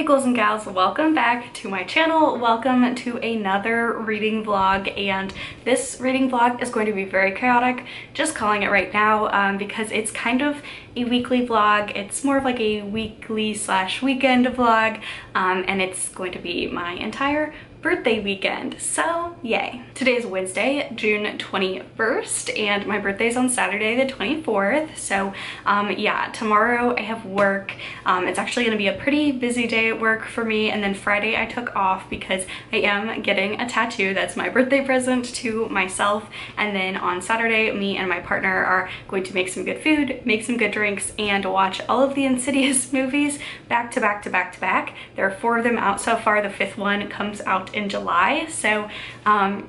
ghouls and gals, welcome back to my channel. Welcome to another reading vlog, and this reading vlog is going to be very chaotic, just calling it right now, because it's kind of a weekly vlog. It's more of like a weekly slash weekend vlog, and it's going to be my entire birthday weekend, so yay. Today is Wednesday, June 21st, and my birthday is on Saturday the 24th, so yeah, tomorrow I have work. It's actually going to be a pretty busy day at work for me, and then Friday I took off because I am getting a tattoo. That's my birthday present to myself, and then on Saturday me and my partner are going to make some good food, make some good drinks, and watch all of the Insidious movies back to back to back to back. There are 4 of them out so far. The 5th one comes out in July, so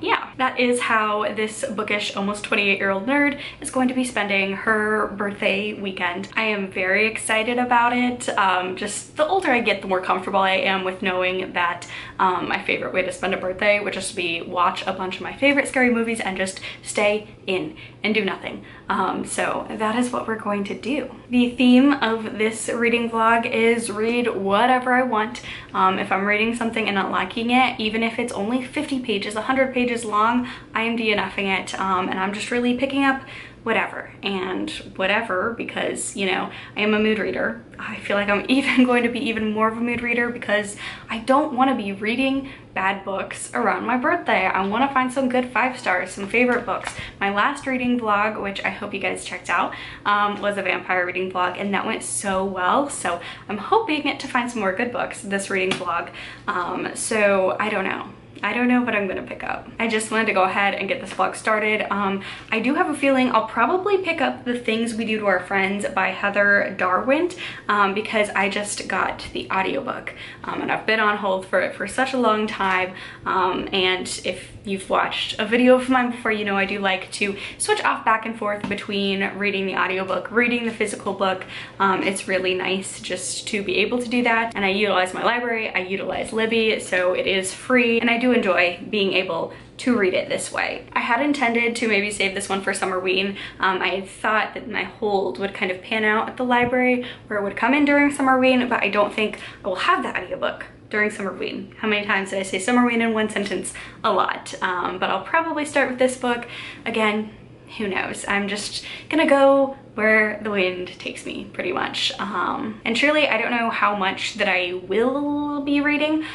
yeah, that is how this bookish almost 28-year-old nerd is going to be spending her birthday weekend. I am very excited about it. Just the older I get, the more comfortable I am with knowing that my favorite way to spend a birthday would just be watch a bunch of my favorite scary movies and just stay in and do nothing. So that is what we're going to do. The theme of this reading vlog is read whatever I want. If I'm reading something and not liking it, even if it's only 50 pages, 100 pages long, I am DNFing it, and I'm just really picking up whatever and whatever because, you know, I am a mood reader. I feel like I'm even going to be even more of a mood reader because I don't want to be reading bad books around my birthday. I want to find some good 5 stars, some favorite books. My last reading vlog, which I hope you guys checked out, was a vampire reading vlog, and that went so well, so I'm hoping to find some more good books this reading vlog. So I don't know what I'm gonna pick up. I just wanted to go ahead and get this vlog started. I do have a feeling I'll probably pick up The Things We Do to Our Friends by Heather Darwent, because I just got the audiobook, and I've been on hold for it for such a long time, and if you've watched a video of mine before, you know I do like to switch off back and forth between reading the audiobook, reading the physical book. It's really nice just to be able to do that, and I utilize my library, I utilize Libby, so it is free, and I do enjoy being able to read it this way. I had intended to maybe save this one for Summerween. I had thought that my hold would kind of pan out at the library where it would come in during Summerween, but I don't think I will have the audiobook during Summerween. How many times did I say Summerween in one sentence? A lot. But I'll probably start with this book. Again, who knows? I'm just gonna go where the wind takes me, pretty much. And truly, I don't know how much that I will be reading,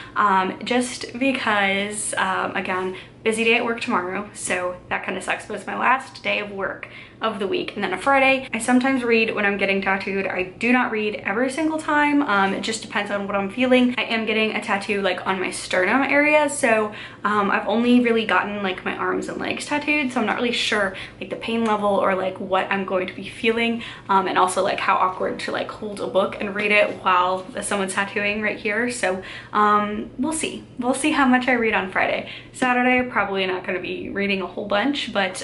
just because, again, busy day at work tomorrow, so that kind of sucks, but it's my last day of work of the week. And then a Friday, I sometimes read when I'm getting tattooed. I do not read every single time. It just depends on what I'm feeling. I am getting a tattoo like on my sternum area, so I've only really gotten like my arms and legs tattooed, so I'm not really sure like the pain level or like what I'm going to be feeling, and also like how awkward to like hold a book and read it while someone's tattooing right here. So we'll see how much I read on Friday. Saturday, probably not going to be reading a whole bunch, but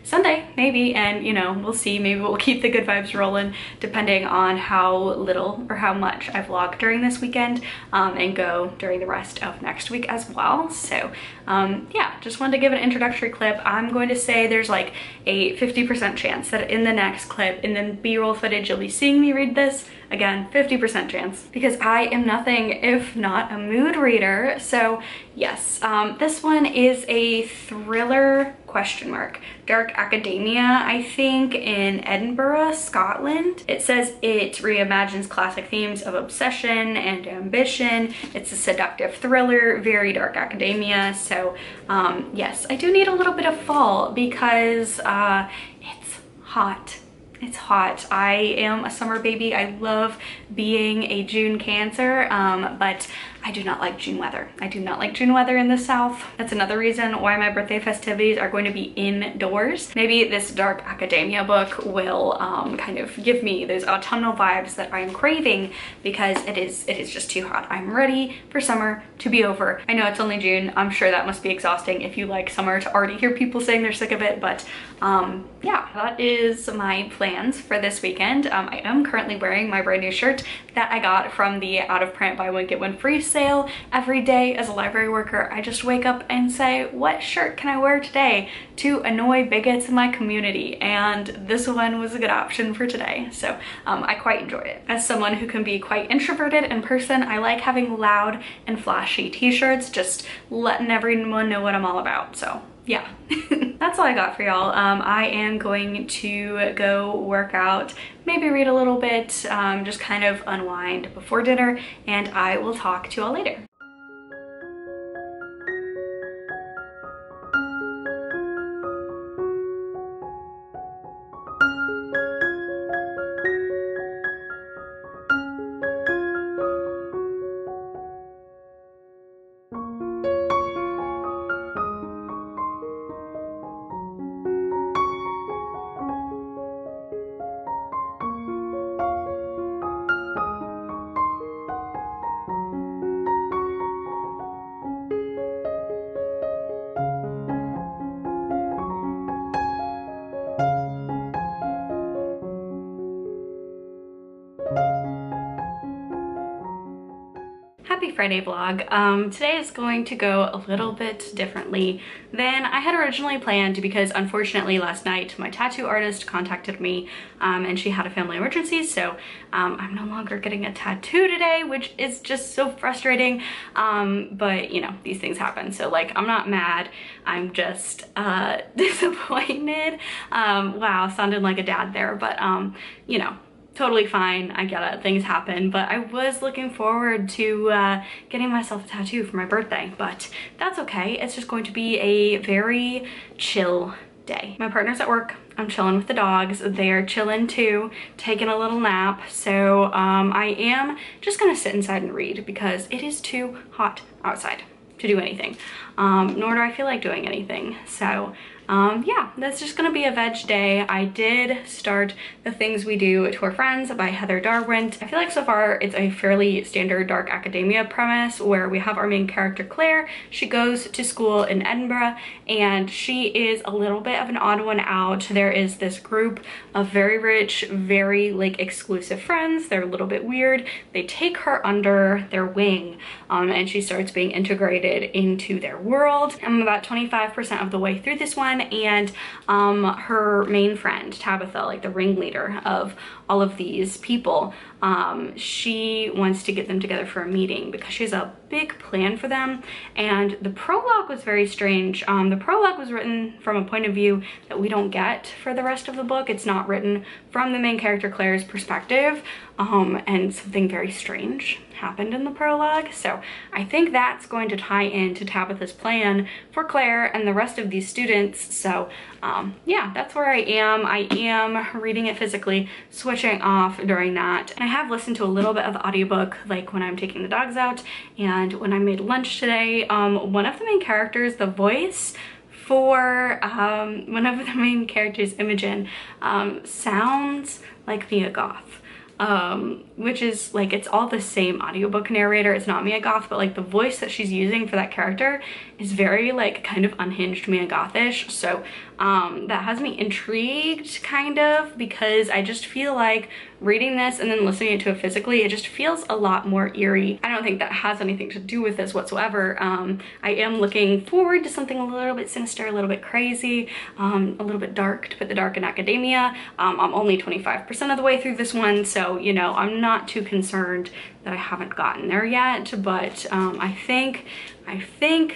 Sunday maybe, and you know, we'll see. Maybe we'll keep the good vibes rolling depending on how little or how much I vlog during this weekend, and go during the rest of next week as well. So yeah, just wanted to give an introductory clip. I'm going to say there's like a 50% chance that in the next clip, in the B-roll footage, you'll be seeing me read this. Again, 50% chance, because I am nothing if not a mood reader. So yes, this one is a thriller ? Dark academia, I think, in Edinburgh, Scotland. It says it reimagines classic themes of obsession and ambition. It's a seductive thriller, very dark academia. So yes, I do need a little bit of fall because it's hot. It's hot. I am a summer baby. I love being a June Cancer, but I do not like June weather. I do not like June weather in the South. That's another reason why my birthday festivities are going to be indoors. Maybe this dark academia book will kind of give me those autumnal vibes that I'm craving, because it is just too hot. I'm ready for summer to be over. I know it's only June. I'm sure that must be exhausting if you like summer to already hear people saying they're sick of it, but yeah, that is my plans for this weekend. I am currently wearing my brand new shirt that I got from the out of print buy one get one free sale. Every day as a library worker, I just wake up and say, what shirt can I wear today to annoy bigots in my community? And this one was a good option for today. So I quite enjoy it. As someone who can be quite introverted in person, I like having loud and flashy t-shirts, just letting everyone know what I'm all about. So yeah, that's all I got for y'all. I am going to go work out, maybe read a little bit, just kind of unwind before dinner, and I will talk to y'all later. Happy Friday vlog. Today is going to go a little bit differently than I had originally planned because unfortunately last night my tattoo artist contacted me and she had a family emergency, so I'm no longer getting a tattoo today, which is just so frustrating, but you know, these things happen, so like I'm not mad, I'm just disappointed. Wow, sounded like a dad there, but you know, totally fine, I get it, things happen, but I was looking forward to getting myself a tattoo for my birthday, but that's okay. It's just going to be a very chill day. My partner's at work, I'm chilling with the dogs, they're chilling too, taking a little nap, so I am just gonna sit inside and read because it is too hot outside to do anything, nor do I feel like doing anything, so yeah, that's just gonna be a veg day. I did start The Things We Do to Our Friends by Heather Darwent. I feel like so far it's a fairly standard dark academia premise where we have our main character Claire. She goes to school in Edinburgh and she is a little bit of an odd one out. There is this group of very rich, very like exclusive friends. They're a little bit weird. They take her under their wing and she starts being integrated into their world. I'm about 25% of the way through this one, and her main friend Tabitha, like the ringleader of all of these people, she wants to get them together for a meeting because she has a big plan for them, and the prologue was very strange. The prologue was written from a point of view that we don't get for the rest of the book. It's not written from the main character Claire's perspective, and something very strange happened in the prologue, so I think that's going to tie into Tabitha's plan for Claire and the rest of these students. So yeah, that's where I am. I am reading it physically, switching off during that, and I have listened to a little bit of the audiobook like when I'm taking the dogs out and when I made lunch today. One of the main characters, the voice for one of the main characters, Imogen, sounds like Mia Goth. Which is like, it's all the same audiobook narrator. It's not Mia Goth, but like the voice that she's using for that character is very like kind of unhinged Mia Gothish. So that has me intrigued kind of, because I just feel like reading this and then listening to it physically, it just feels a lot more eerie. I don't think that has anything to do with this whatsoever. I am looking forward to something a little bit sinister, a little bit crazy, a little bit dark, to put the dark in academia. I'm only 25% of the way through this one, so you know, I'm not too concerned that I haven't gotten there yet, but I think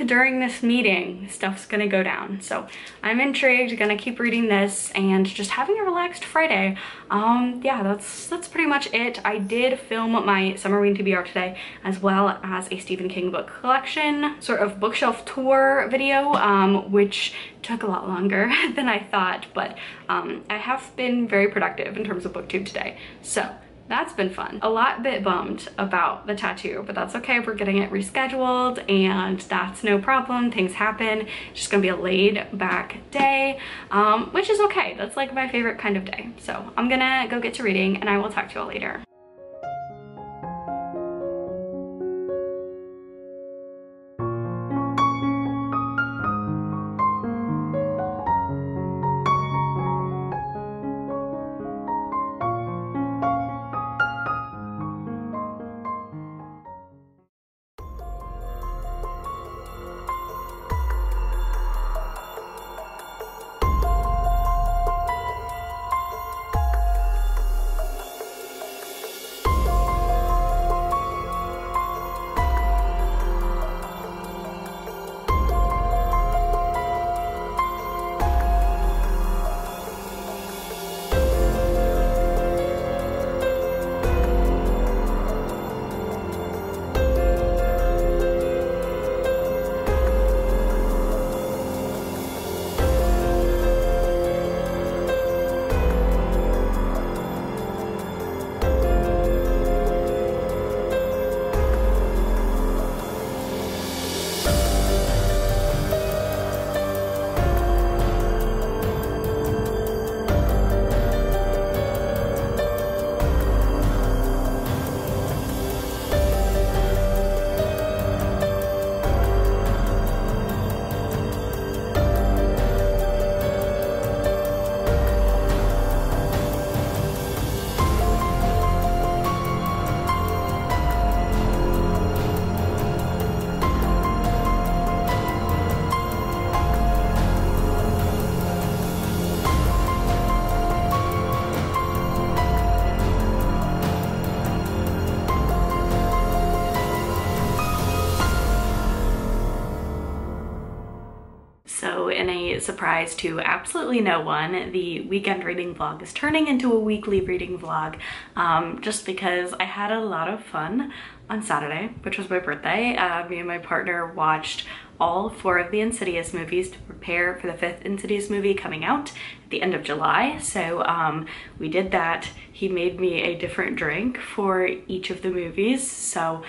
during this meeting stuff's gonna go down, so I'm intrigued, gonna keep reading this and just having a relaxed Friday. Yeah, that's pretty much it. I did film my summer reading TBR today, as well as a Stephen King book collection sort of bookshelf tour video, which took a lot longer than I thought, but I have been very productive in terms of booktube today, so that's been fun. A bit bummed about the tattoo, but that's okay. We're getting it rescheduled and that's no problem. Things happen. It's just gonna be a laid back day, which is okay. That's like my favorite kind of day. So I'm gonna go get to reading and I will talk to you all later. surprise to absolutely no one, the weekend reading vlog is turning into a weekly reading vlog, just because I had a lot of fun on Saturday, which was my birthday. Me and my partner watched all 4 of the Insidious movies to prepare for the 5th Insidious movie coming out at the end of July. So we did that. He made me a different drink for each of the movies. So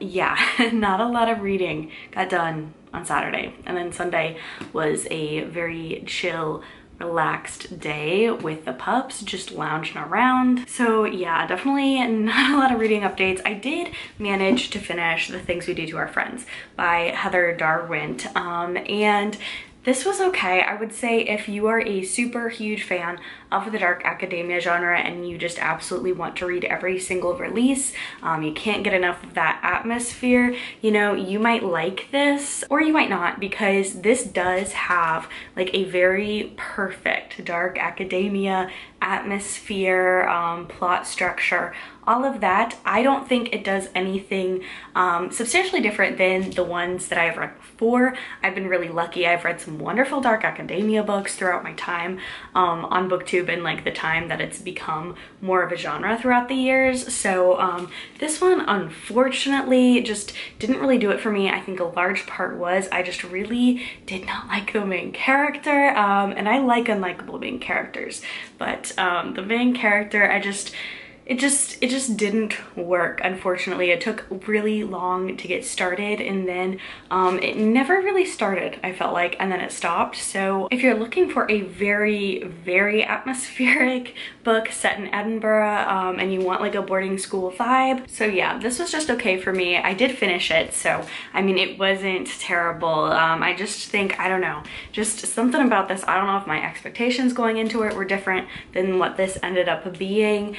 yeah, not a lot of reading got done on Saturday. And then Sunday was a very chill, relaxed day with the pups, just lounging around. So yeah, definitely not a lot of reading updates. I did manage to finish The Things We Do to Our Friends by Heather Darwent, and this was okay. I would say if you are a super huge fan of the dark academia genre and you just absolutely want to read every single release, you can't get enough of that atmosphere, you know, you might like this, or you might not, because this does have like a very perfect dark academia atmosphere, plot structure, all of that. I don't think it does anything substantially different than the ones that I've read before. I've been really lucky. I've read some wonderful dark academia books throughout my time on BookTube, and like the time that it's become more of a genre throughout the years. So this one unfortunately just didn't really do it for me. I think a large part was I just really did not like the main character, and I like unlikable main characters, but the main character, it just didn't work. Unfortunately, it took really long to get started, and then it never really started, I felt like, and then it stopped. So if you're looking for a very, very atmospheric book set in Edinburgh, and you want like a boarding school vibe, so yeah, this was just okay for me. I did finish it, so I mean, it wasn't terrible. I just think, I don't know, just something about this, I don't know if my expectations going into it were different than what this ended up being,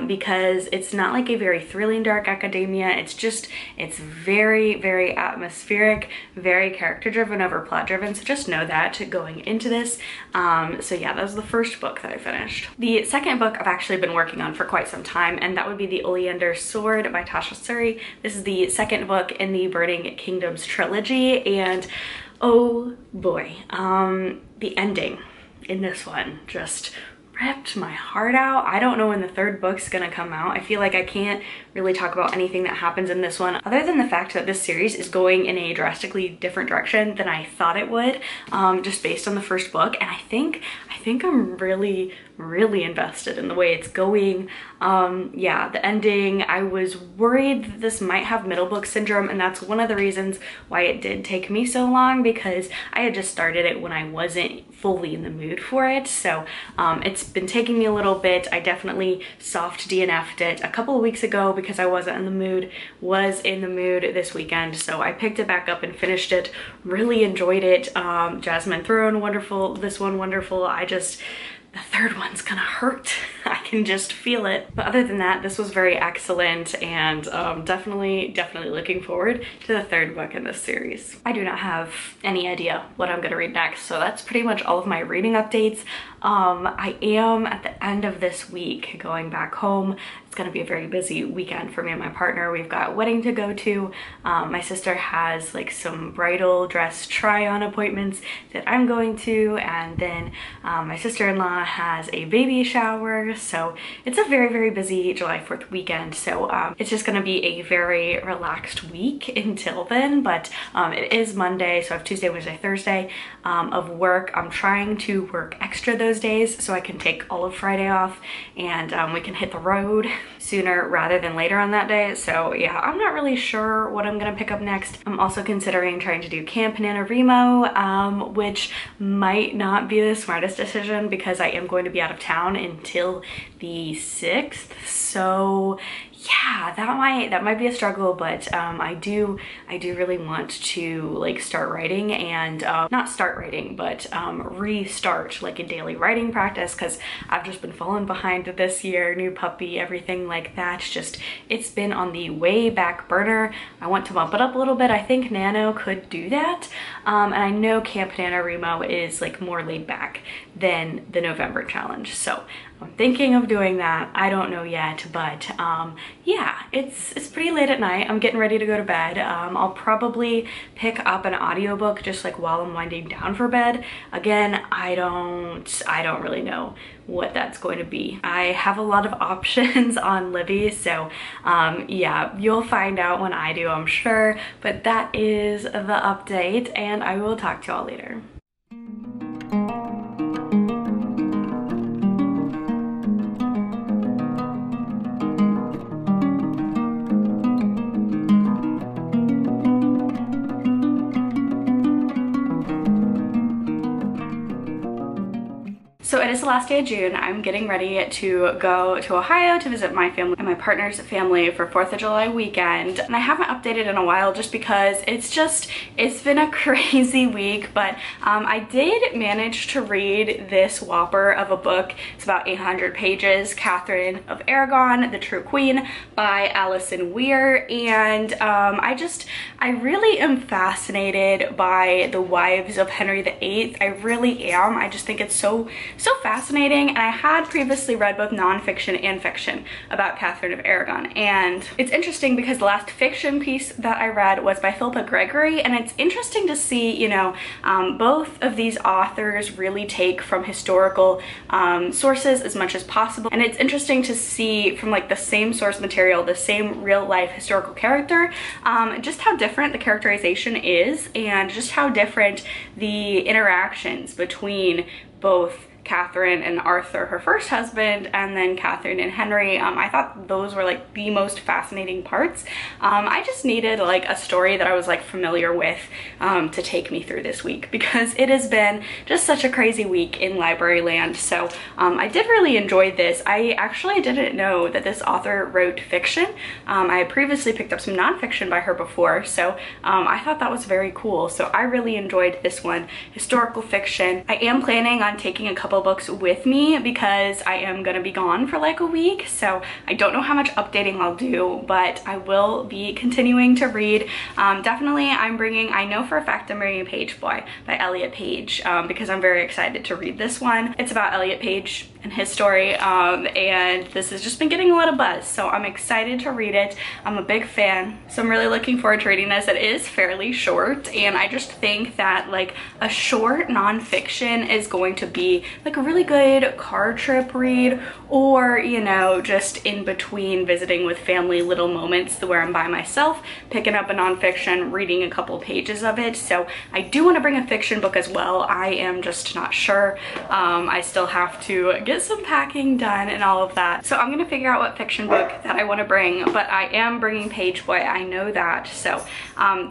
because it's not like a very thrilling dark academia. It's very, very atmospheric, very character driven over plot driven. So just know that going into this. So yeah, that was the first book that I finished. The second book I've actually been working on for quite some time, and that would be the Oleander Sword by Tasha Suri. This is the second book in the Burning Kingdoms trilogy, and oh boy, the ending in this one just ripped my heart out. I don't know when the third book's gonna come out. I feel like I can't really talk about anything that happens in this one other than the fact that this series is going in a drastically different direction than I thought it would, just based on the first book. And I think I'm really invested in the way it's going. Yeah, the ending, I was worried that this might have middle book syndrome, and that's one of the reasons why it did take me so long, because I had just started it when I wasn't fully in the mood for it. So it's been taking me a little bit. I definitely soft DNF'd it a couple of weeks ago because I wasn't in the mood, was in the mood this weekend. So I picked it back up and finished it, really enjoyed it. Jasmine Throne, wonderful. This one, wonderful. The third one's gonna hurt. I can just feel it. But other than that, this was very excellent, and definitely looking forward to the third book in this series. I do not have any idea what I'm gonna read next, so that's pretty much all of my reading updates. I am at the end of this week going back home. It's gonna be a very busy weekend for me and my partner. We've got a wedding to go to. My sister has like some bridal dress try-on appointments that I'm going to, and then my sister-in-law has a baby shower. So it's a very, very busy July 4th weekend. So it's just gonna be a very relaxed week until then, but it is Monday, so I have Tuesday, Wednesday, Thursday of work. I'm trying to work extra those days so I can take all of Friday off, and we can hit the road sooner rather than later on that day. So yeah, I'm not really sure what I'm gonna pick up next. I'm also considering trying to do Camp NaNoWriMo, which might not be the smartest decision because I am going to be out of town until the 6th. So yeah, that might be a struggle, but I do really want to like start writing, and not start writing, but restart like a daily writing practice, because I've just been falling behind this year, new puppy, everything like that. It's been on the way back burner. I want to bump it up a little bit. I think Nano could do that, and I know Camp NaNoWriMo is like more laid back than the November challenge, so I'm thinking of doing that. I don't know yet, but yeah, it's pretty late at night. I'm getting ready to go to bed. I'll probably pick up an audiobook just like while I'm winding down for bed. Again, I don't really know what that's going to be. I have a lot of options on Libby, so yeah, you'll find out when I do, I'm sure. But that is the update, and I will talk to y'all later. So it is the last day of June. I'm getting ready to go to Ohio to visit my family and my partner's family for 4th of July weekend. And I haven't updated in a while just because it's been a crazy week, but I did manage to read this whopper of a book. It's about 800 pages, Katherine of Aragon, The True Queen by Alison Weir. And I really am fascinated by the wives of Henry VIII. I really am. I just think it's so fascinating, and I had previously read both nonfiction and fiction about Katherine of Aragon, and it's interesting because the last fiction piece that I read was by Philippa Gregory, and it's interesting to see, you know, both of these authors really take from historical sources as much as possible, and it's interesting to see from like the same source material, the same real life historical character, just how different the characterization is and just how different the interactions between both Katherine and Arthur, her first husband, and then Katherine and Henry. I thought those were like the most fascinating parts. I just needed like a story that I was like familiar with to take me through this week, because it has been just such a crazy week in library land. So I did really enjoy this. I actually didn't know that this author wrote fiction. I had previously picked up some nonfiction by her before, so I thought that was very cool. So I really enjoyed this one. Historical fiction. I am planning on taking a couple books with me because I am gonna be gone for like a week, so I don't know how much updating I'll do, but I will be continuing to read. Definitely I know for a fact I'm reading Pageboy by Elliot Page, because I'm very excited to read this one. It's about Elliot Page and his story, and this has just been getting a lot of buzz, so I'm excited to read it. I'm a big fan, so I'm really looking forward to reading this. It is fairly short, and I just think that like a short nonfiction is going to be like a really good car trip read, or you know, just in between visiting with family, little moments where I'm by myself, picking up a nonfiction, reading a couple pages of it. So I do want to bring a fiction book as well. I am just not sure. I still have to get some packing done and all of that, so I'm gonna figure out what fiction book that I want to bring, but I am bringing Pageboy, I know that. So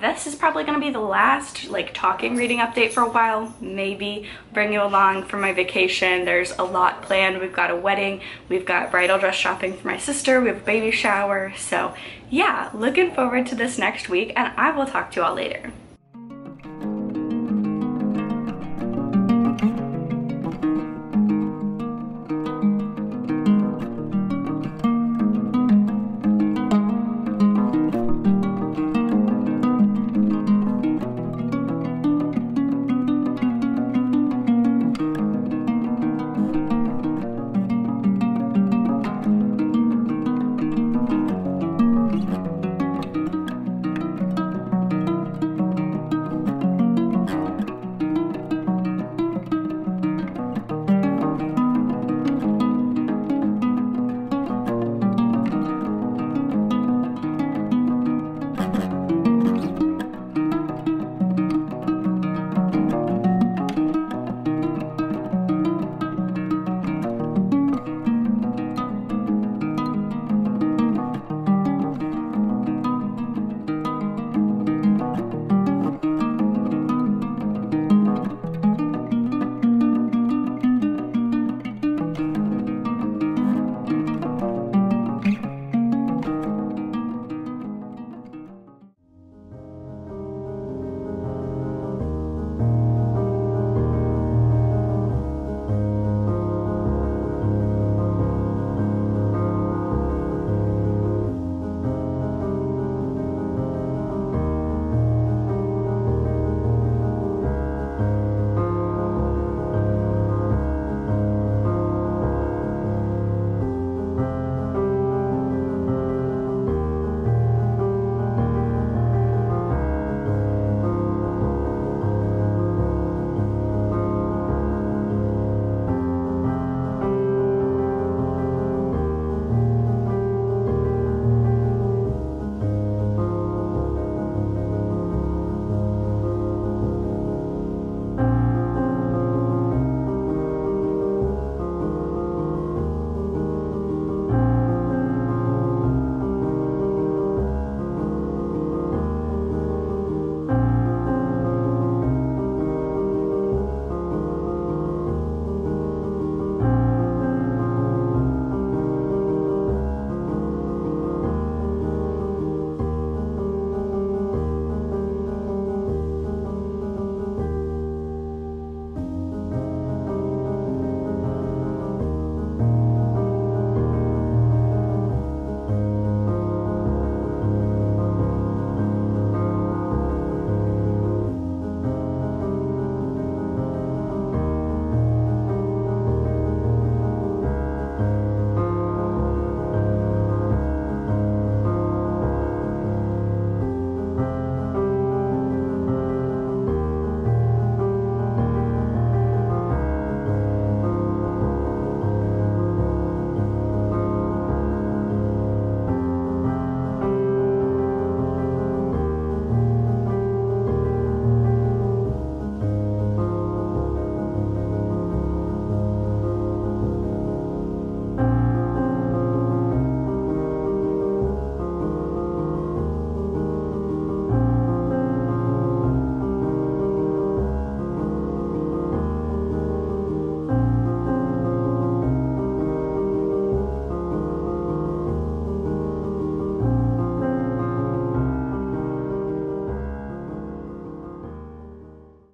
this is probably gonna be the last like talking reading update for a while. Maybe bring you along for my vacation. There's a lot planned. We've got a wedding, we've got bridal dress shopping for my sister, we have a baby shower. So yeah, looking forward to this next week, and I will talk to you all later.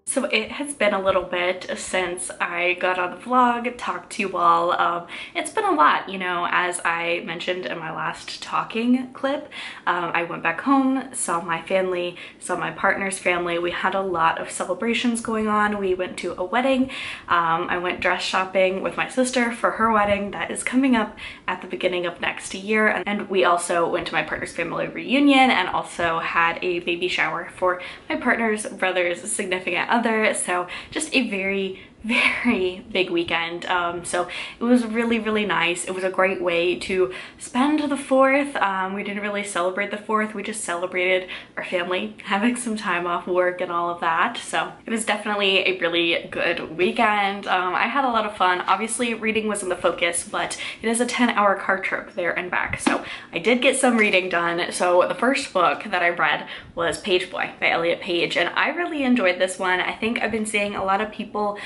So it has been a little bit since I got on the vlog, talked to you all. It's been a lot, you know, as I mentioned in my last talking clip. I went back home, saw my family, saw my partner's family. We had a lot of celebrations going on. We went to a wedding. I went dress shopping with my sister for her wedding that is coming up at the beginning of next year. And we also went to my partner's family reunion and also had a baby shower for my partner's brother's significant other. So just a very big weekend. So it was really nice. It was a great way to spend the 4th. We didn't really celebrate the 4th. We just celebrated our family having some time off work and all of that. So it was definitely a really good weekend. I had a lot of fun. Obviously reading wasn't the focus, but it is a 10-hour car trip there and back. So I did get some reading done. So the first book that I read was Pageboy by Elliot Page, and I really enjoyed this one. I think I've been seeing a lot of people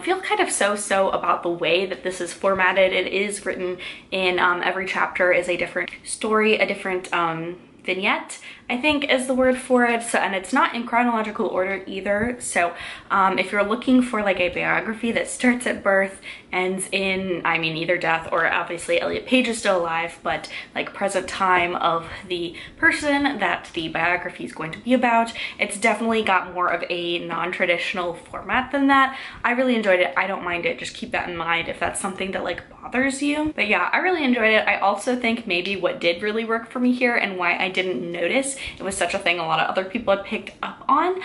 feel kind of so about the way that this is formatted. It is written in every chapter is a different story, a different vignette, I think is the word for it. So, and it's not in chronological order either. So if you're looking for like a biography that starts at birth, ends in, I mean, either death or obviously Elliot Page is still alive, but like present time of the person that the biography is going to be about, it's definitely got more of a non-traditional format than that. I really enjoyed it. I don't mind it. Just keep that in mind if that's something that like bothers you. But yeah, I really enjoyed it. I also think maybe what did really work for me here and why I didn't notice it was such a thing a lot of other people had picked up on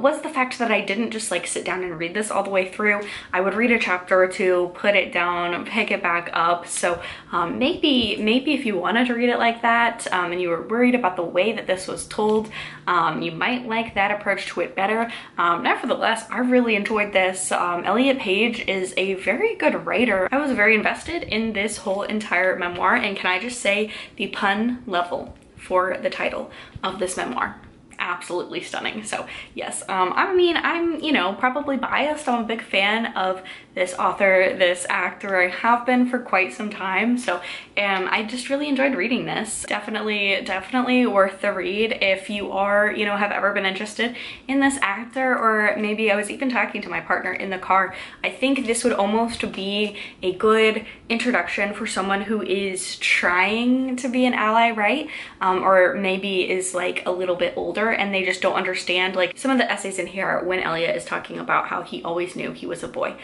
was the fact that I didn't just like sit down and read this all the way through. I would read a chapter or two, put it down, pick it back up. So maybe if you wanted to read it like that and you were worried about the way that this was told, you might like that approach to it better. Nevertheless, I really enjoyed this. Elliot Page is a very good writer. I was very invested in this whole entire memoir, and can I just say the pun level for the title of this memoir, absolutely stunning. So yes, I mean, I'm, you know, probably biased. I'm a big fan of this author, this actor. I have been for quite some time. So I just really enjoyed reading this. Definitely worth the read if you are, you know, have ever been interested in this actor, or maybe I was even talking to my partner in the car. I think this would almost be a good introduction for someone who is trying to be an ally, right? Or maybe is like a little bit older and they just don't understand, like some of the essays in here when Elliot is talking about how he always knew he was a boy,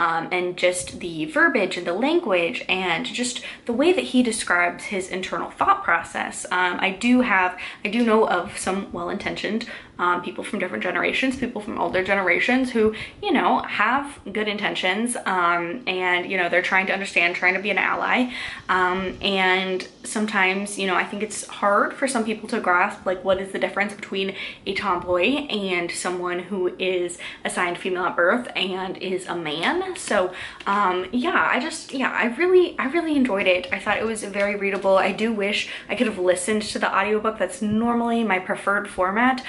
and just the verbiage and the language and just the way that he describes his internal thought process. I do know of some well-intentioned people from different generations, people from older generations who, you know, have good intentions, and, you know, they're trying to understand, trying to be an ally, and sometimes, you know, I think it's hard for some people to grasp, like, what is the difference between a tomboy and someone who is assigned female at birth and is a man. So yeah, I really enjoyed it. I thought it was very readable. I do wish I could have listened to the audiobook. That's normally my preferred format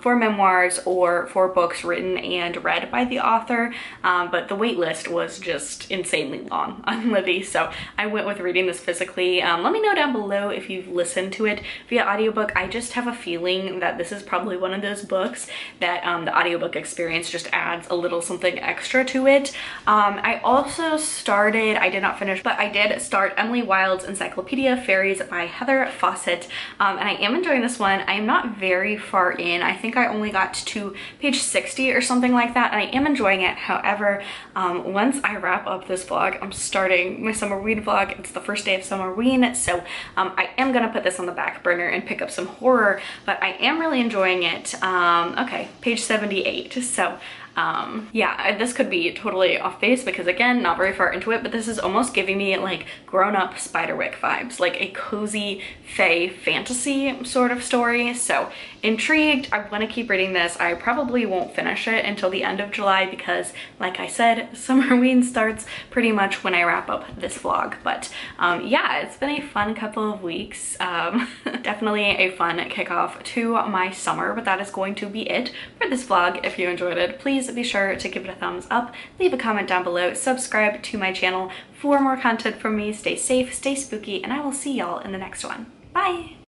for memoirs or for books written and read by the author, but the wait list was just insanely long on Libby, so I went with reading this physically. Let me know down below if you've listened to it via audiobook. I just have a feeling that this is probably one of those books that the audiobook experience just adds a little something extra to it. I also started, I did not finish, but I did start Emily Wilde's Encyclopedia, Faeries by Heather Fawcett, and I am enjoying this one. I am not very far in. I think I only got to page 60 or something like that, and I am enjoying it. However, once I wrap up this vlog, I'm starting my Summerween vlog. It's the first day of Summerween, so I am gonna put this on the back burner and pick up some horror, but I am really enjoying it. Okay, page 78. So yeah, this could be totally off base because again, not very far into it, but this is almost giving me like grown-up Spiderwick vibes, like a cozy fae fantasy sort of story. So intrigued, I want to keep reading this. I probably won't finish it until the end of July because, like I said, Summerween starts pretty much when I wrap up this vlog. But yeah, it's been a fun couple of weeks. Definitely a fun kickoff to my summer, but that is going to be it for this vlog. If you enjoyed it, please be sure to give it a thumbs up, leave a comment down below, subscribe to my channel for more content from me. Stay safe, stay spooky, and I will see y'all in the next one. Bye!